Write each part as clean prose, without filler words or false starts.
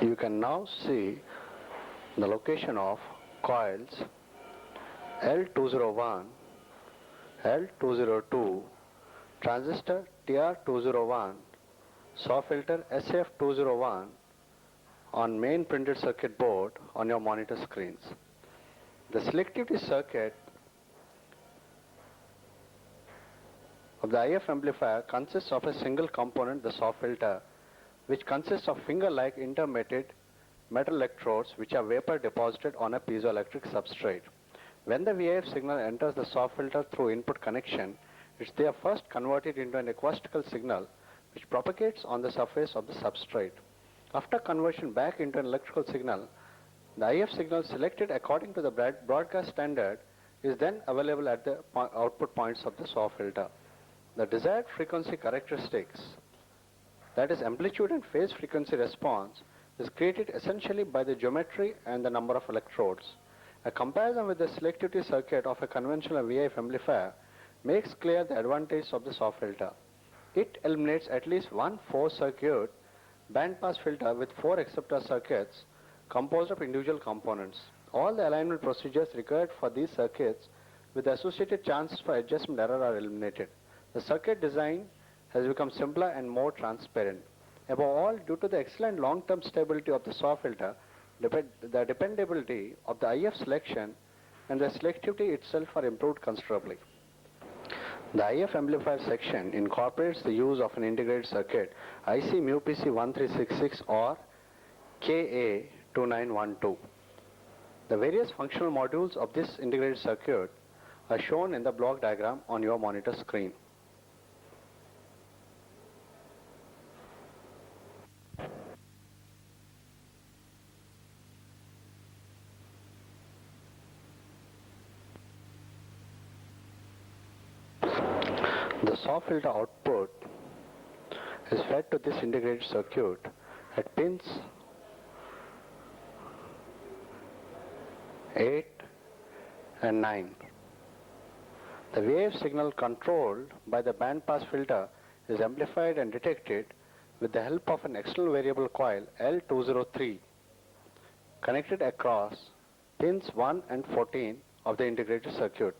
You can now see the location of coils L201, L202, transistor TR201, SAW filter SF201 on main printed circuit board on your monitor screens. The selectivity circuit of the IF amplifier consists of a single component, the SAW filter, which consists of finger-like intermittent metal electrodes which are vapor deposited on a piezoelectric substrate. When the VIF signal enters the SAW filter through input connection, they are first converted into an acoustical signal which propagates on the surface of the substrate. After conversion back into an electrical signal, the IF signal selected according to the broadcast standard is then available at the output points of the SAW filter. The desired frequency characteristics, that is amplitude and phase frequency response, is created essentially by the geometry and the number of electrodes. A comparison with the selectivity circuit of a conventional VIF amplifier makes clear the advantage of the SAW filter. It eliminates at least one 4-circuit bandpass filter with 4 acceptor circuits composed of individual components. All the alignment procedures required for these circuits with the associated chances for adjustment error are eliminated. The circuit design has become simpler and more transparent. Above all, due to the excellent long-term stability of the SAW filter, the dependability of the IF selection and the selectivity itself are improved considerably. The IF amplifier section incorporates the use of an integrated circuit IC MUPC1366 or KA2912. The various functional modules of this integrated circuit are shown in the block diagram on your monitor screen. The SAW filter output is fed to this integrated circuit at pins 8 and 9. The wave signal controlled by the bandpass filter is amplified and detected with the help of an external variable coil L203 connected across pins 1 and 14 of the integrated circuit.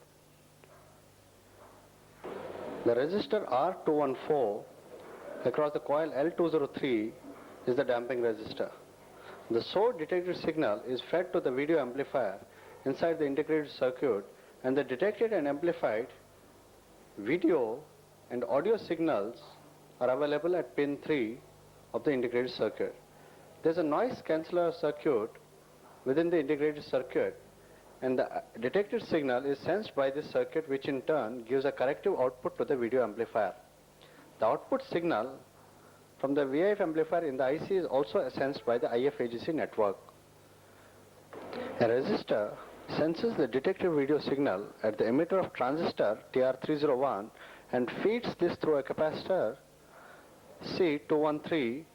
The resistor R214 across the coil L203 is the damping resistor. The source detected signal is fed to the video amplifier inside the integrated circuit, and the detected and amplified video and audio signals are available at pin 3 of the integrated circuit. There is a noise canceller circuit within the integrated circuit, and the detected signal is sensed by this circuit, which in turn gives a corrective output to the video amplifier. The output signal from the VIF amplifier in the IC is also sensed by the IF-AGC network. A resistor senses the detected video signal at the emitter of transistor TR301 and feeds this through a capacitor C213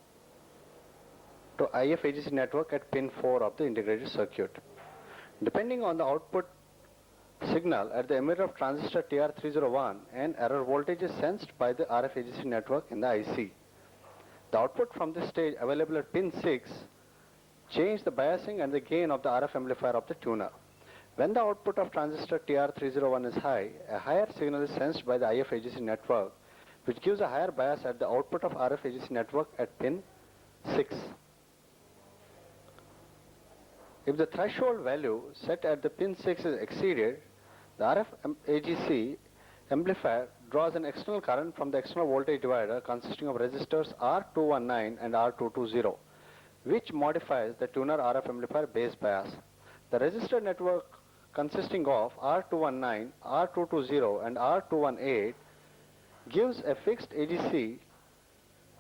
to IF-AGC network at pin 4 of the integrated circuit. Depending on the output signal at the emitter of transistor TR301, an error voltage is sensed by the RF-AGC network in the IC. The output from this stage available at pin 6 change the biasing and the gain of the RF amplifier of the tuner. When the output of transistor TR301 is high, a higher signal is sensed by the IF-AGC network, which gives a higher bias at the output of RF-AGC network at pin 6. If the threshold value set at the pin 6 is exceeded, the RF-AGC amplifier draws an external current from the external voltage divider consisting of resistors R219 and R220, which modifies the tuner RF amplifier base bias. The resistor network consisting of R219, R220 and R218 gives a fixed AGC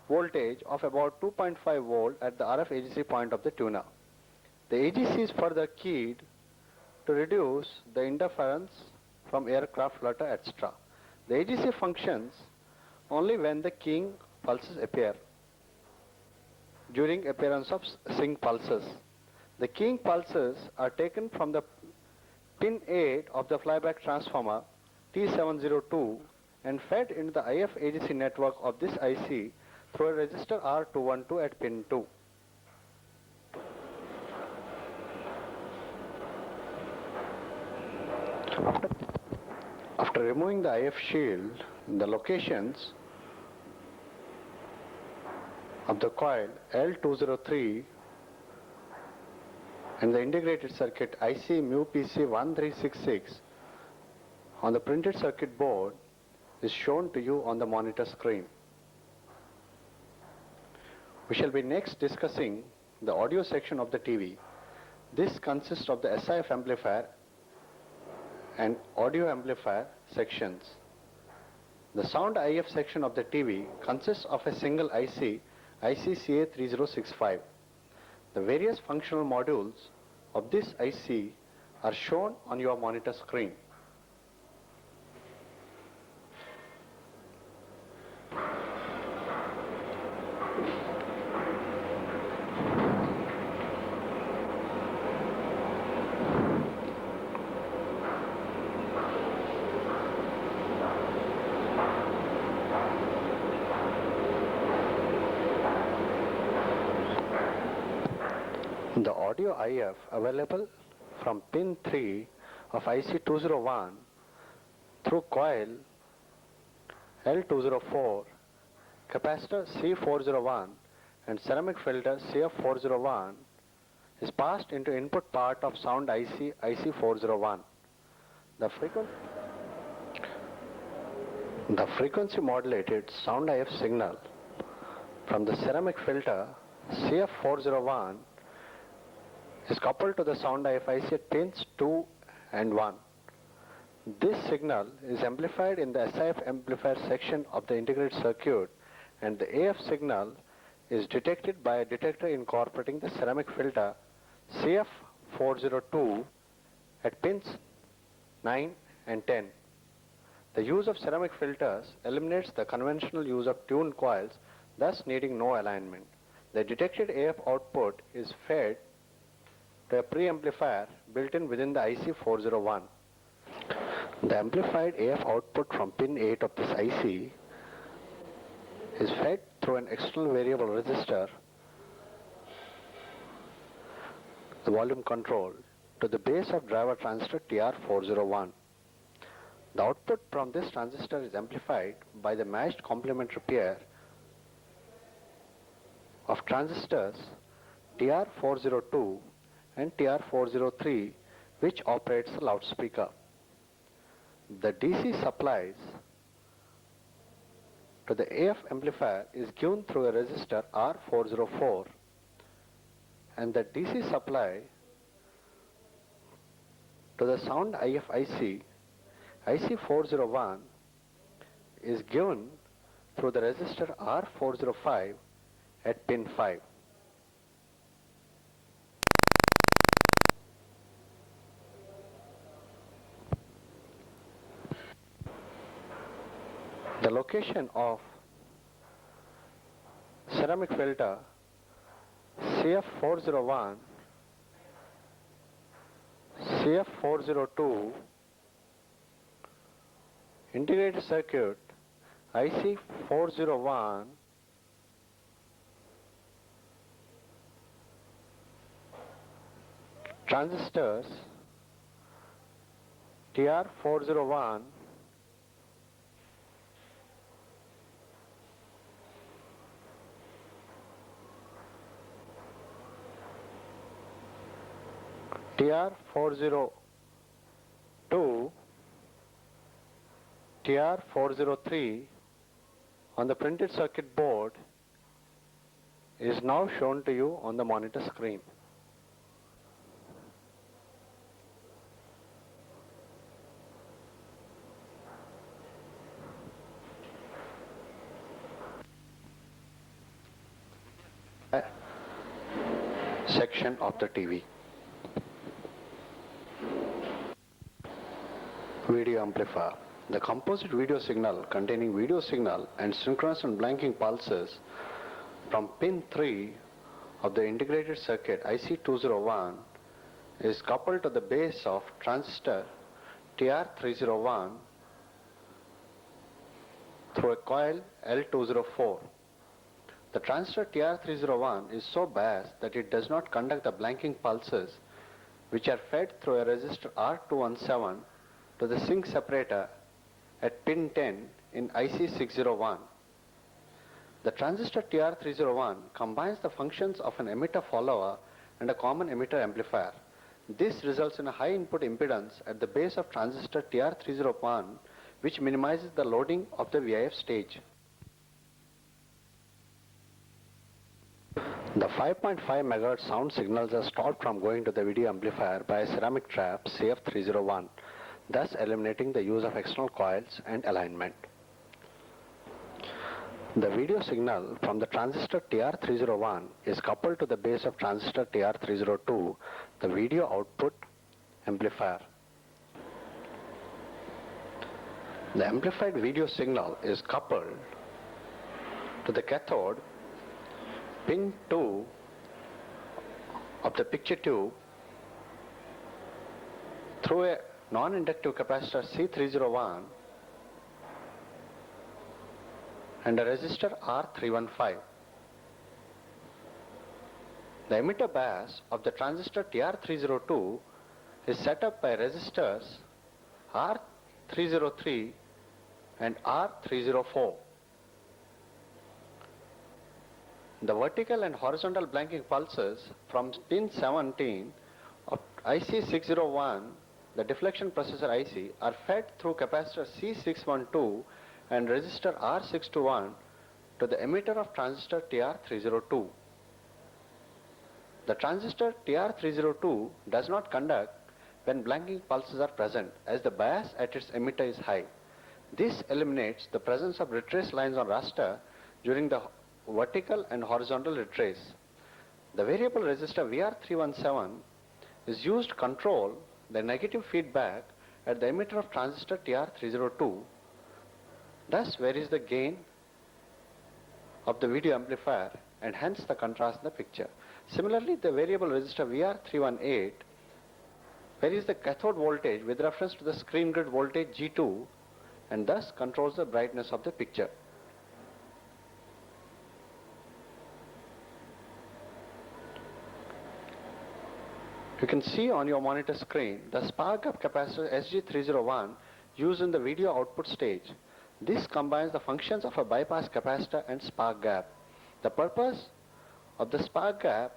voltage of about 2.5 volt at the RF-AGC point of the tuner. The AGC is further keyed to reduce the interference from aircraft flutter, etc. The AGC functions only when the keying pulses appear during appearance of sync pulses. The keying pulses are taken from the pin 8 of the flyback transformer T702 and fed into the IF-AGC network of this IC through a resistor R212 at pin 2. After removing the IF shield, the locations of the coil L203 and the integrated circuit IC mu PC1366 on the printed circuit board is shown to you on the monitor screen. We shall be next discussing the audio section of the TV. This consists of the SIF amplifier and audio amplifier sections. The sound IF section of the TV consists of a single IC, ICCA3065. The various functional modules of this IC are shown on your monitor screen. The audio IF available from pin 3 of IC201 through coil L204, capacitor C401 and ceramic filter CF401 is passed into input part of sound IC IC401. The frequency modulated sound IF signal from the ceramic filter CF401 is coupled to the sound IF IC at pins 2 and 1. This signal is amplified in the SIF amplifier section of the integrated circuit, and the AF signal is detected by a detector incorporating the ceramic filter CF402 at pins 9 and 10. The use of ceramic filters eliminates the conventional use of tuned coils, thus needing no alignment. The detected AF output is fed to a preamplifier built in within the IC401. The amplified AF output from pin 8 of this IC is fed through an external variable resistor, the volume control, to the base of driver transistor TR401. The output from this transistor is amplified by the matched complementary pair of transistors TR402 and TR403, which operates the loudspeaker. The DC supplies to the AF amplifier is given through a resistor R404, and the DC supply to the sound IF IC IC401 is given through the resistor R405 at pin 5. The location of ceramic filter CF401, CF402, integrated circuit IC401, transistors TR401, TR402, TR403 on the printed circuit board is now shown to you on the monitor screen. Section of the TV. Video amplifier. The composite video signal containing video signal and synchronous and blanking pulses from pin 3 of the integrated circuit IC201 is coupled to the base of transistor TR301 through a coil L204. The transistor TR301 is so biased that it does not conduct the blanking pulses, which are fed through a resistor R217 to the sync separator at pin 10 in IC601. The transistor TR301 combines the functions of an emitter follower and a common emitter amplifier. This results in a high input impedance at the base of transistor TR301, which minimizes the loading of the VIF stage. The 5.5 MHz sound signals are stopped from going to the video amplifier by a ceramic trap CF301, thus eliminating the use of external coils and alignment. The video signal from the transistor TR301 is coupled to the base of transistor TR302, the video output amplifier. The amplified video signal is coupled to the cathode, pin 2 of the picture tube, through a non-inductive capacitor C301 and a resistor R315. The emitter bias of the transistor TR302 is set up by resistors R303 and R304. The vertical and horizontal blanking pulses from pin 17 of IC601, the deflection processor IC, are fed through capacitor C612 and resistor R621 to the emitter of transistor TR302. The transistor TR302 does not conduct when blanking pulses are present, as the bias at its emitter is high. This eliminates the presence of retrace lines on raster during the vertical and horizontal retrace. The variable resistor VR317 is used to control the negative feedback at the emitter of transistor TR302. Thus varies the gain of the video amplifier and hence the contrast in the picture. Similarly, the variable resistor VR318 varies the cathode voltage with reference to the screen grid voltage G2 and thus controls the brightness of the picture. You can see on your monitor screen the spark gap capacitor SG301 used in the video output stage. This combines the functions of a bypass capacitor and spark gap. The purpose of the spark gap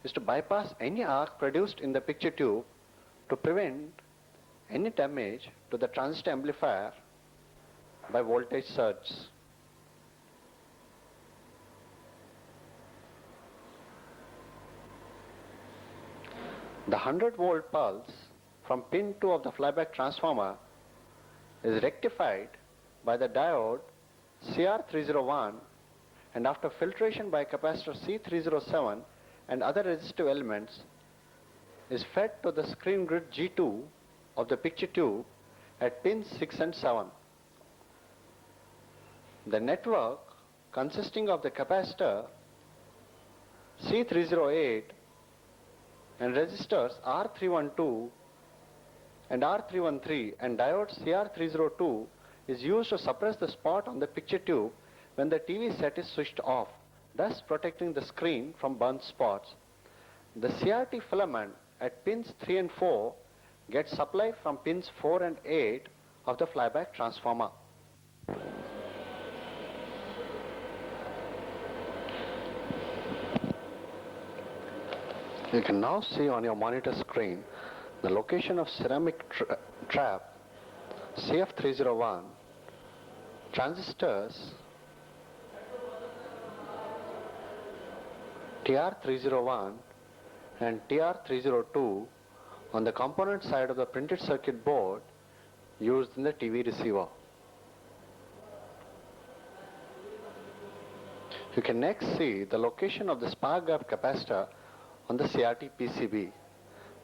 is to bypass any arc produced in the picture tube to prevent any damage to the transistor amplifier by voltage surge. The 100-volt pulse from pin 2 of the flyback transformer is rectified by the diode CR301 and after filtration by capacitor C307 and other resistive elements is fed to the screen grid G2 of the picture tube at pins 6 and 7. The network consisting of the capacitor C308 and resistors R312 and R313 and diode CR302 is used to suppress the spot on the picture tube when the TV set is switched off, thus protecting the screen from burnt spots. The CRT filament at pins 3 and 4 gets supply from pins 4 and 8 of the flyback transformer. You can now see on your monitor screen the location of ceramic trap CF301, transistors TR301 and TR302 on the component side of the printed circuit board used in the TV receiver. You can next see the location of the spark gap capacitor on the CRT PCB.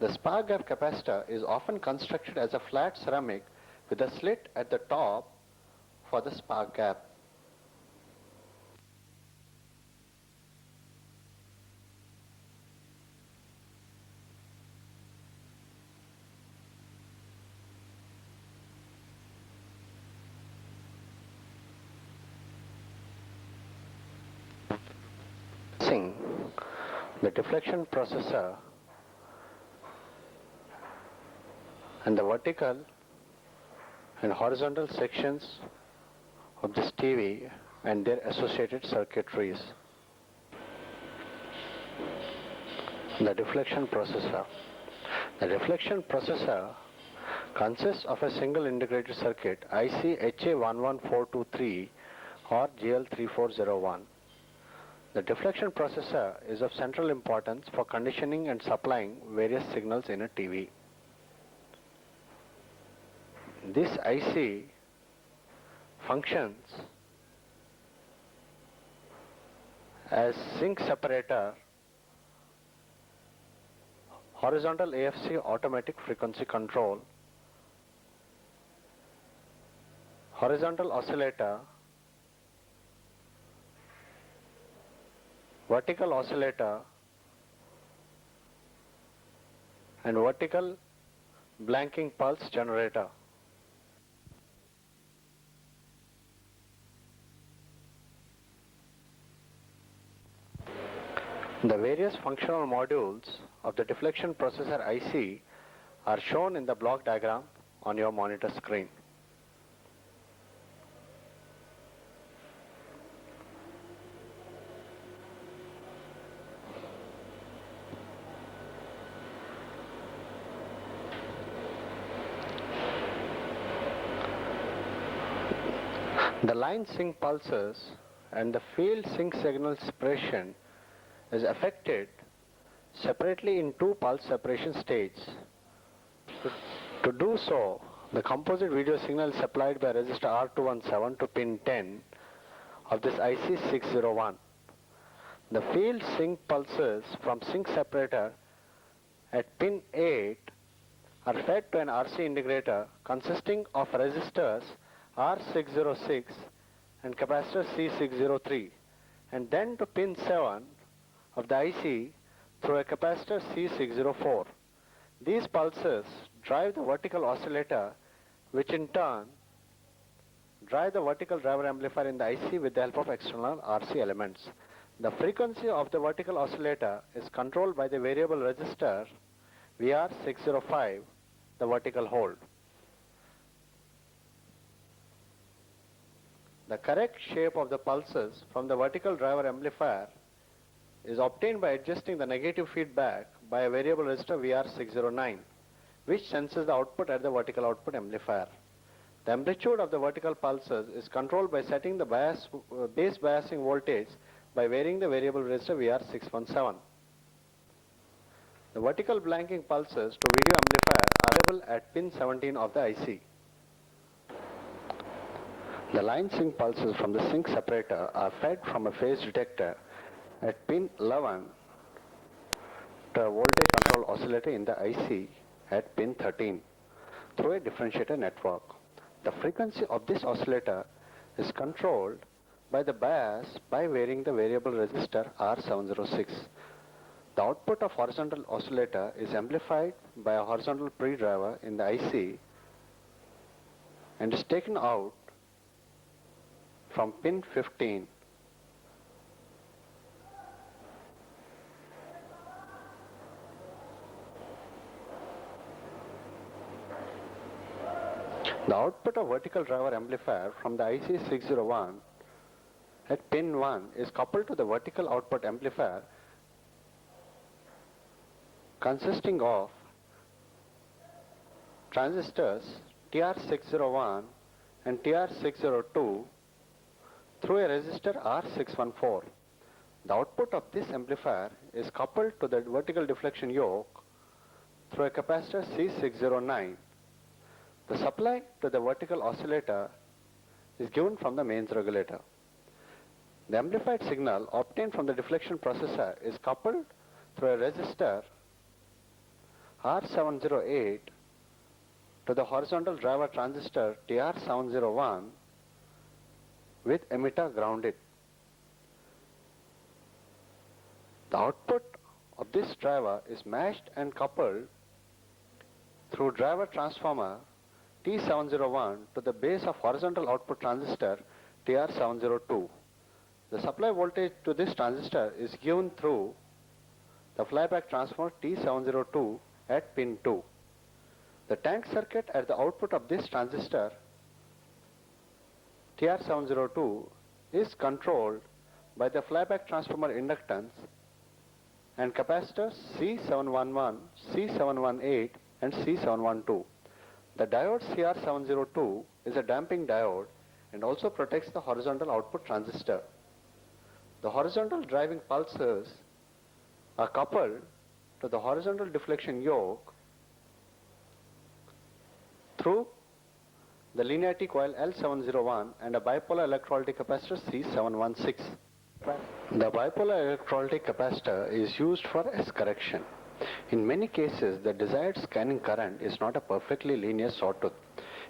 The spark gap capacitor is often constructed as a flat ceramic with a slit at the top for the spark gap. The deflection processor and the vertical and horizontal sections of this TV and their associated circuitries. The deflection processor. The deflection processor consists of a single integrated circuit IC HA11423 or GL3401. The deflection processor is of central importance for conditioning and supplying various signals in a TV. This IC functions as sync separator, horizontal AFC automatic frequency control, horizontal oscillator, vertical oscillator, and vertical blanking pulse generator. The various functional modules of the deflection processor IC are shown in the block diagram on your monitor screen. The line sync pulses and the field sync signal separation is affected separately in two pulse separation stages. To do so, the composite video signal is supplied by resistor R217 to pin 10 of this IC601. The field sync pulses from sync separator at pin 8 are fed to an RC integrator consisting of resistors R606 and capacitor C603, and then to pin 7 of the IC through a capacitor C604. These pulses drive the vertical oscillator, which in turn drive the vertical driver amplifier in the IC with the help of external RC elements. The frequency of the vertical oscillator is controlled by the variable resistor VR605, the vertical hold. The correct shape of the pulses from the vertical driver amplifier is obtained by adjusting the negative feedback by a variable resistor VR609, which senses the output at the vertical output amplifier. The amplitude of the vertical pulses is controlled by setting the base biasing voltage by varying the variable resistor VR617. The vertical blanking pulses to video amplifier are available at pin 17 of the IC. The line sync pulses from the sync separator are fed from a phase detector at pin 11 to a voltage control oscillator in the IC at pin 13 through a differentiator network. The frequency of this oscillator is controlled by the bias by varying the variable resistor R706. The output of horizontal oscillator is amplified by a horizontal pre-driver in the IC and is taken out from pin 15. The output of vertical driver amplifier from the IC601 at pin 1 is coupled to the vertical output amplifier consisting of transistors TR601 and TR602 through a resistor R614. The output of this amplifier is coupled to the vertical deflection yoke through a capacitor C609. The supply to the vertical oscillator is given from the mains regulator. The amplified signal obtained from the deflection processor is coupled through a resistor R708 to the horizontal driver transistor TR701 with emitter grounded. The output of this driver is matched and coupled through driver transformer T701 to the base of horizontal output transistor TR702. The supply voltage to this transistor is given through the flyback transformer T702 at pin 2. The tank circuit at the output of this transistor TR702 is controlled by the flyback transformer inductance and capacitors C711, C718 and C712. The diode CR702 is a damping diode and also protects the horizontal output transistor. The horizontal driving pulses are coupled to the horizontal deflection yoke through the linearity coil L701 and a bipolar electrolytic capacitor C716. The bipolar electrolytic capacitor is used for S correction. In many cases, the desired scanning current is not a perfectly linear sawtooth.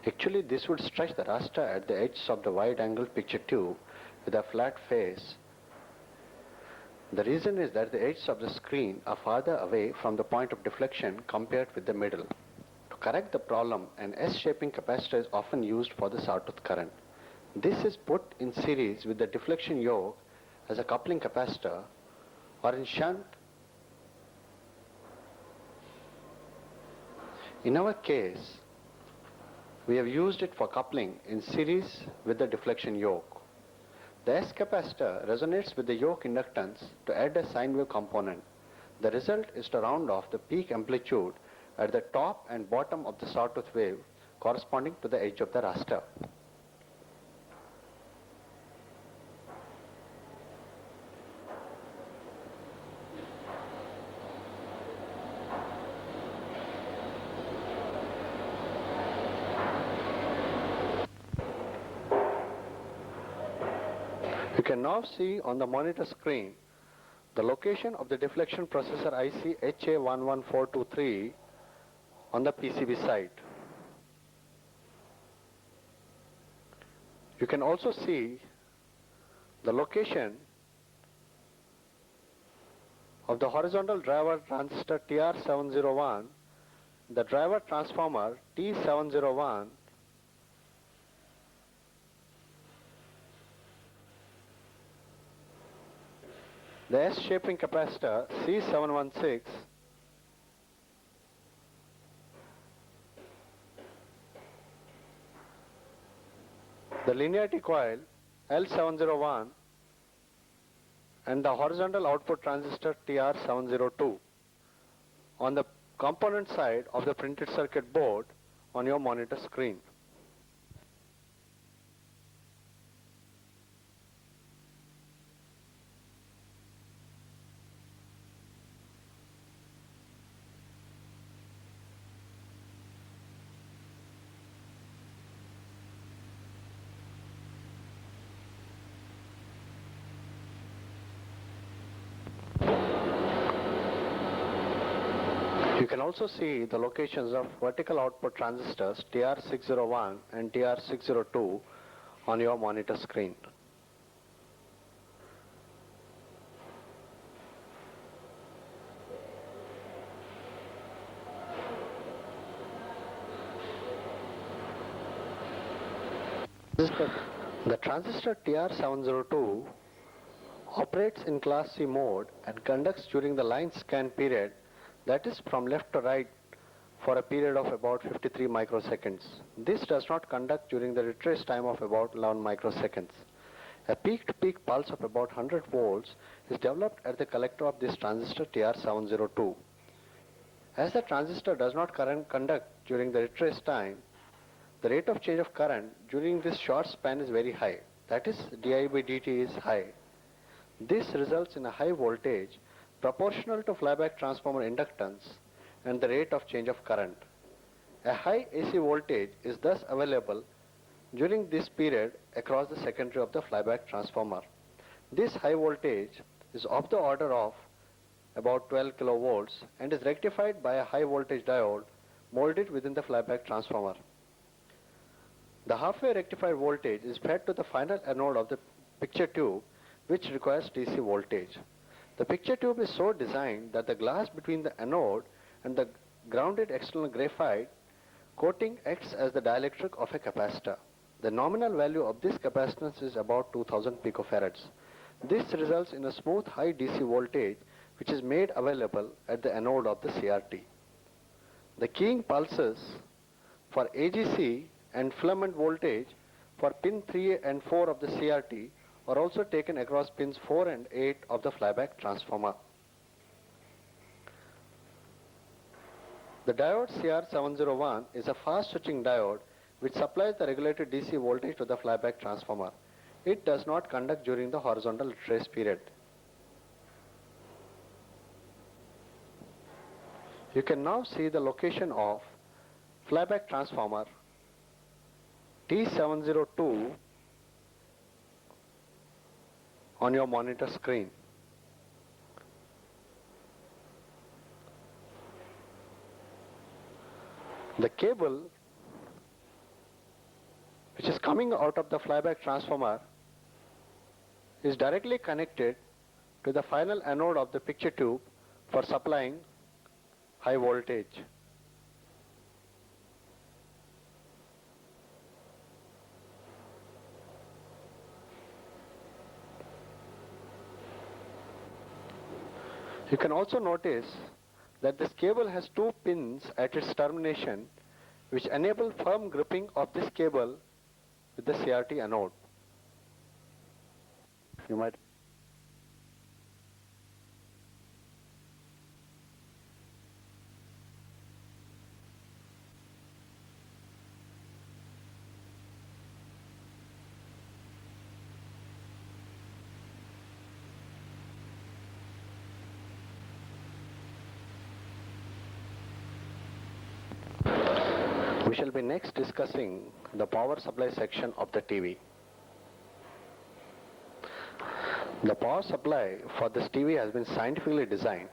Actually, this would stretch the raster at the edges of the wide-angle picture tube with a flat face. The reason is that the edges of the screen are farther away from the point of deflection compared with the middle. To correct the problem, an S-shaping capacitor is often used for the sawtooth current. This is put in series with the deflection yoke as a coupling capacitor or in shunt. In our case, we have used it for coupling in series with the deflection yoke. The S capacitor resonates with the yoke inductance to add a sine wave component. The result is to round off the peak amplitude at the top and bottom of the sawtooth wave corresponding to the edge of the raster. You can now see on the monitor screen the location of the deflection processor IC HA11423 on the PCB side. You can also see the location of the horizontal driver transistor TR701, the driver transformer T701, the S-shaping capacitor C716, the linearity coil L701 and the horizontal output transistor TR702 on the component side of the printed circuit board on your monitor screen. You can also see the locations of vertical output transistors TR601 and TR602 on your monitor screen. The transistor TR702 operates in class C mode and conducts during the line scan period, that is from left to right, for a period of about 53 microseconds. This does not conduct during the retrace time of about 11 microseconds. A peak-to-peak pulse of about 100 volts is developed at the collector of this transistor TR702. As the transistor does not conduct during the retrace time, the rate of change of current during this short span is very high, that is di by dt is high. This results in a high voltage proportional to flyback transformer inductance and the rate of change of current. A high AC voltage is thus available during this period across the secondary of the flyback transformer. This high voltage is of the order of about 12 kilovolts and is rectified by a high voltage diode molded within the flyback transformer. The halfway rectified voltage is fed to the final anode of the picture tube, which requires DC voltage. The picture tube is so designed that the glass between the anode and the grounded external graphite coating acts as the dielectric of a capacitor. The nominal value of this capacitance is about 2000 picofarads. This results in a smooth high DC voltage which is made available at the anode of the CRT. The keying pulses for AGC and filament voltage for pin 3 and 4 of the CRT are also taken across pins 4 and 8 of the flyback transformer. The diode CR701 is a fast switching diode which supplies the regulated DC voltage to the flyback transformer. It does not conduct during the horizontal trace period. You can now see the location of flyback transformer T702 on your monitor screen. The cable which is coming out of the flyback transformer is directly connected to the final anode of the picture tube for supplying high voltage. You can also notice that this cable has two pins at its termination which enable firm gripping of this cable with the CRT anode. You might We shall be next discussing the power supply section of the TV. The power supply for this TV has been scientifically designed.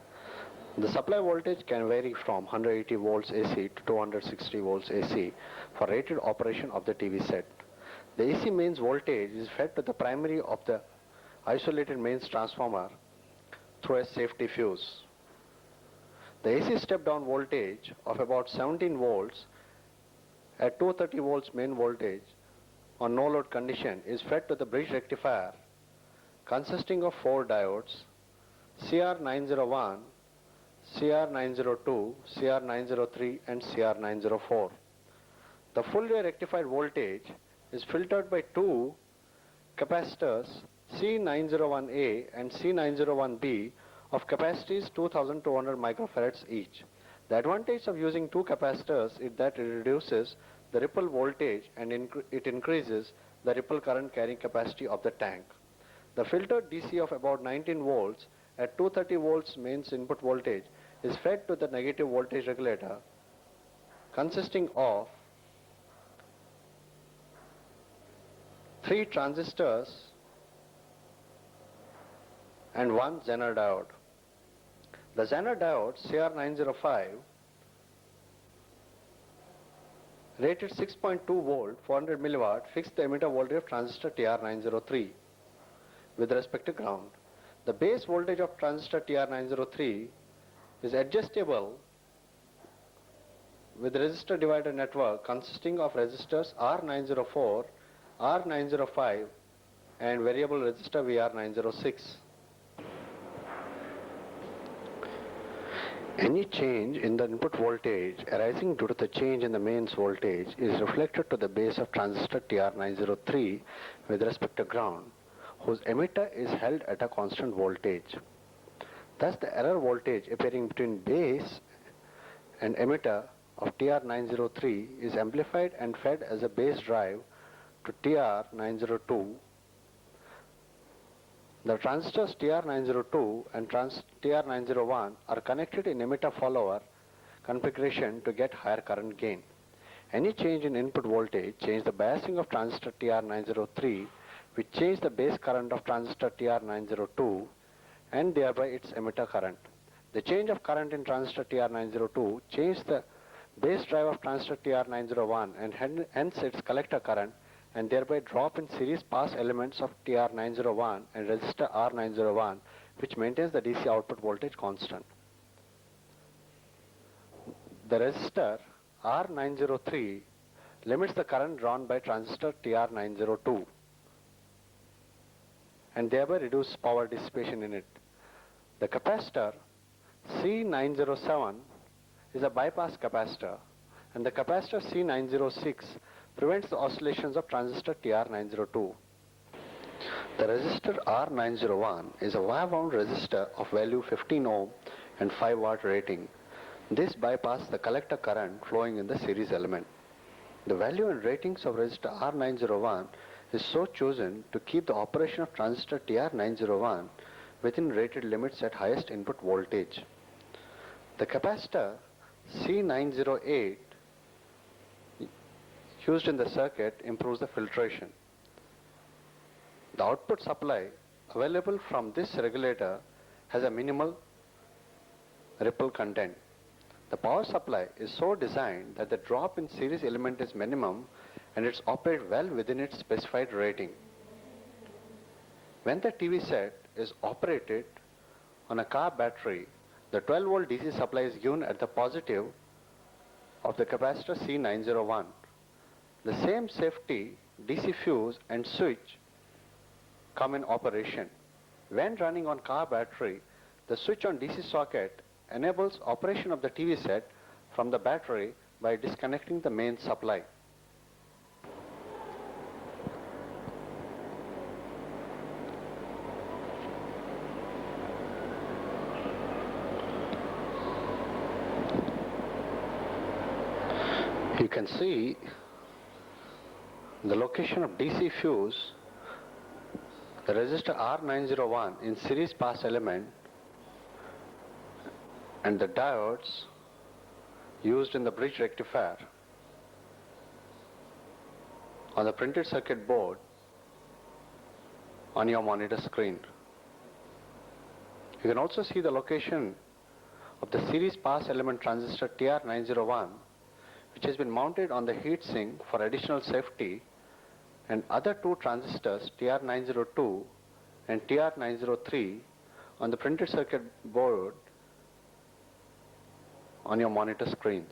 The supply voltage can vary from 180 volts AC to 260 volts AC for rated operation of the TV set. The AC mains voltage is fed to the primary of the isolated mains transformer through a safety fuse. The AC step-down voltage of about 17 volts at 230 volts main voltage on no load condition is fed to the bridge rectifier consisting of 4 diodes CR901, CR902, CR903 and CR904. The fully rectified voltage is filtered by 2 capacitors C901A and C901B of capacities 2200 microfarads each. The advantage of using 2 capacitors is that it reduces the ripple voltage and it increases the ripple current carrying capacity of the tank. The filtered DC of about 19 volts at 230 volts mains input voltage is fed to the negative voltage regulator consisting of 3 transistors and 1 Zener diode. The Zener diode CR905 rated 6.2 volt 400 milliwatt fixed the emitter voltage of transistor TR903 with respect to ground. The base voltage of transistor TR903 is adjustable with resistor divider network consisting of resistors R904, R905 and variable resistor VR906. Any change in the input voltage arising due to the change in the mains voltage is reflected to the base of transistor TR903 with respect to ground, whose emitter is held at a constant voltage. Thus the error voltage appearing between base and emitter of TR903 is amplified and fed as a base drive to TR902. The transistors TR902 and TR901 are connected in emitter follower configuration to get higher current gain. Any change in input voltage change the biasing of transistor TR903, which change the base current of transistor TR902 and thereby its emitter current. The change of current in transistor TR902 change the base drive of transistor TR901 and hence its collector current and thereby drop in series pass elements of TR901 and resistor R901, which maintains the DC output voltage constant. The resistor R903 limits the current drawn by transistor TR902 and thereby reduces power dissipation in it. The capacitor C907 is a bypass capacitor and the capacitor C906 prevents the oscillations of transistor TR902. The resistor R901 is a wire-wound resistor of value 15 ohm and 5 watt rating. This bypasses the collector current flowing in the series element. The value and ratings of resistor R901 is so chosen to keep the operation of transistor TR901 within rated limits at highest input voltage. The capacitor C908 used in the circuit improves the filtration. The output supply available from this regulator has a minimal ripple content. The power supply is so designed that the drop in series element is minimum and it's operated well within its specified rating. When the TV set is operated on a car battery, the 12 volt DC supply is given at the positive of the capacitor C901. The same safety DC fuse and switch come in operation. When running on car battery, the switch on DC socket enables operation of the TV set from the battery by disconnecting the main supply. You can see the location of DC fuse, the resistor R901 in series pass element, and the diodes used in the bridge rectifier on the printed circuit board on your monitor screen. You can also see the location of the series pass element transistor TR901, which has been mounted on the heatsink for additional safety, and other two transistors TR902 and TR903 on the printed circuit board on your monitor screens.